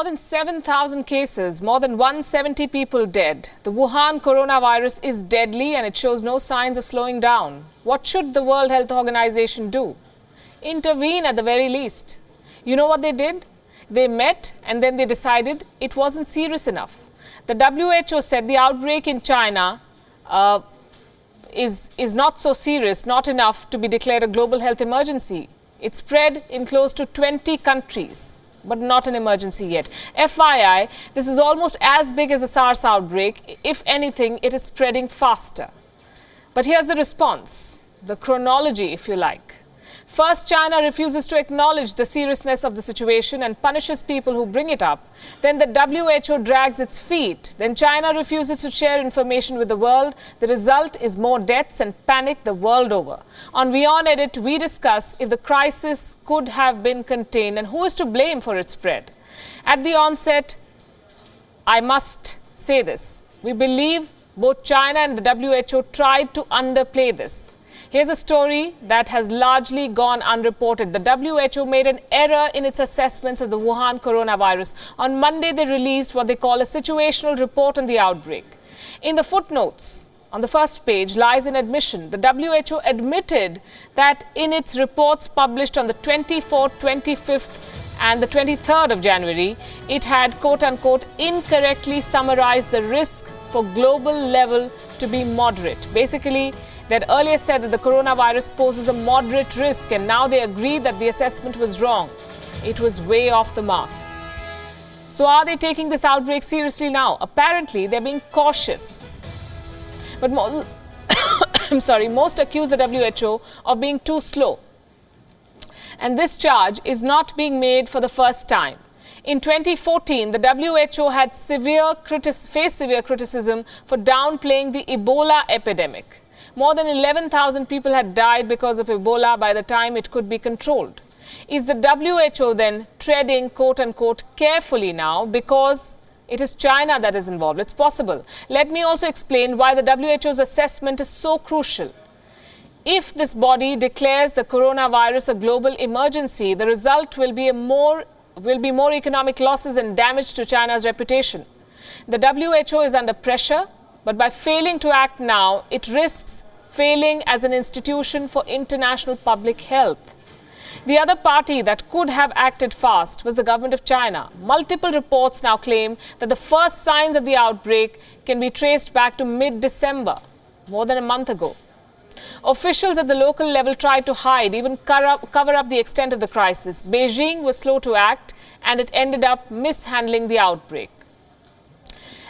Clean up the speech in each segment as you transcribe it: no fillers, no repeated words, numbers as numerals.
than 7,000 cases, more than 170 people dead. The Wuhan coronavirus is deadly and it shows no signs of slowing down. What should the World Health Organization do? Intervene at the very least. You know what they did? They met and then they decided it wasn't serious enough. The WHO said the outbreak in China is not so serious, not enough to be declared a global health emergency. It spread in close to 20 countries, but not an emergency yet. FYI, this is almost as big as the Sars outbreak. If anything, it is spreading faster. But here's the response, the chronology, if you like. First, China refuses to acknowledge the seriousness of the situation and punishes people who bring it up. Then the WHO drags its feet. Then China refuses to share information with the world. The result is more deaths and panic the world over. On WION Edit, we discuss if the crisis could have been contained and who is to blame for its spread. At the onset, I must say this. We believe both China and the WHO tried to underplay this. Here's a story that has largely gone unreported. The WHO made an error in its assessments of the Wuhan coronavirus. On Monday, they released what they call a situational report on the outbreak. In the footnotes, on the first page, lies an admission. The WHO admitted that in its reports published on the 24th, 25th, and the 23rd of January, it had, quote-unquote, incorrectly summarized the risk for global level to be moderate. Basically, they had earlier said that the coronavirus poses a moderate risk, and now they agree that the assessment was wrong. It was way off the mark. So are they taking this outbreak seriously now? Apparently, they're being cautious. But most accuse the WHO of being too slow. And this charge is not being made for the first time. In 2014, the WHO had faced severe criticism for downplaying the Ebola epidemic. More than 11,000 people had died because of Ebola by the time it could be controlled. Is the WHO then treading, quote-unquote, carefully now because it is China that is involved? It's possible. Let me also explain why the WHO's assessment is so crucial. If this body declares the coronavirus a global emergency, the result will be more economic losses and damage to China's reputation. The WHO is under pressure, but by failing to act now, it risks failing as an institution for international public health. The other party that could have acted fast was the government of China. Multiple reports now claim that the first signs of the outbreak can be traced back to mid-December, more than a month ago. Officials at the local level tried to hide, even cover up the extent of the crisis. Beijing was slow to act, and it ended up mishandling the outbreak.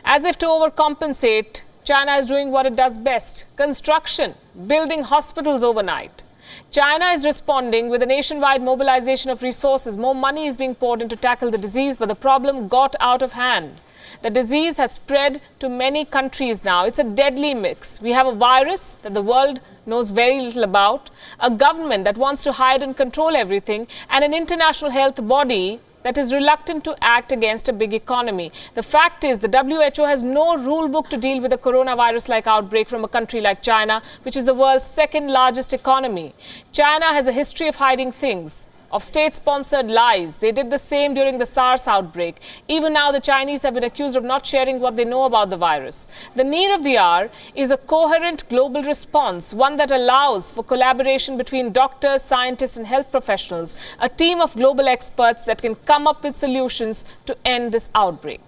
As if to overcompensate, China is doing what it does best: construction, building hospitals overnight. China is responding with a nationwide mobilization of resources. More money is being poured in to tackle the disease, but the problem got out of hand. The disease has spread to many countries now. It's a deadly mix. We have a virus that the world knows very little about, a government that wants to hide and control everything, and an international health body that is reluctant to act against a big economy. The fact is, the WHO has no rule book to deal with a coronavirus-like outbreak from a country like China, which is the world's second largest economy. China has a history of hiding things, of state-sponsored lies. They did the same during the Sars outbreak. Even now, the Chinese have been accused of not sharing what they know about the virus. The need of the hour is a coherent global response, one that allows for collaboration between doctors, scientists, and health professionals, a team of global experts that can come up with solutions to end this outbreak.